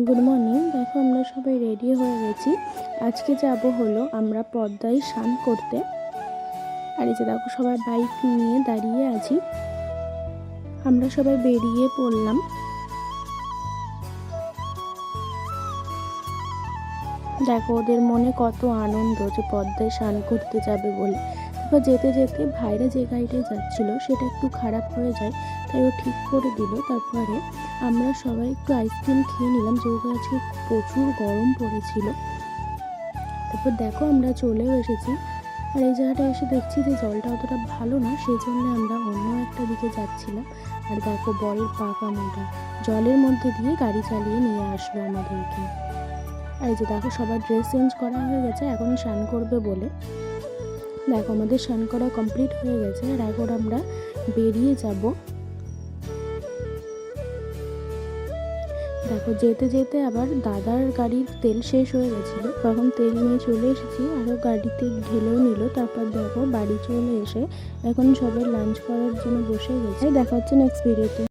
Good morning. দেখো আমরা সবাই রেডি হয়ে গেছি। আজকে যাব হলো আমরা পদ্মায় স্নান করতে। আর এই যে দেখো সবাই বাইক নিয়ে দাঁড়িয়ে আছি, আমরা সবাই বেরিয়ে পড়লাম। দেখো ওদের মনে কত আনন্দ যে পদ্মায় স্নান করতে যাবে বলে। তারপর যেতে যেতে ভাইরা যে গাড়িটায় যাচ্ছিল সেটা একটু খারাপ হয়ে যায়, তাই ও ঠিক করে দিল। তারপরে আমরা সবাই একটু আইসক্রিম খেয়ে নিলাম, যেহেতু আজকে প্রচুর গরম পড়েছিল। তারপর দেখো আমরা চলেও এসেছি। আর এই জায়গাটা এসে দেখছি যে জলটা অতটা ভালো না, সেই জন্য আমরা অন্য একটা দিকে যাচ্ছিলাম। আর দেখো বরের পাকা মোটা জলের মধ্যে দিয়ে গাড়ি চালিয়ে নিয়ে আসলো আমাদেরকে। আর এই যে দেখো সবার ড্রেস চেঞ্জ করা হয়ে গেছে এখন স্নান করবে বলে। দেখো আমাদের স্নান করা কমপ্লিট হয়ে গেছে, আর এখন আমরা বেরিয়ে যাব। দেখো যেতে যেতে আবার দাদার গাড়ির তেল শেষ হয়ে গেছিলো, তখন তেল নিয়ে চলে এসেছি, আরও গাড়িতে ঢেলেও নিল। তারপর দেখো বাড়ি চলে এসে এখন সবাই লাঞ্চ করার জন্য বসে গেছে। দেখা হচ্ছে নেক্সট ভিডিওতে।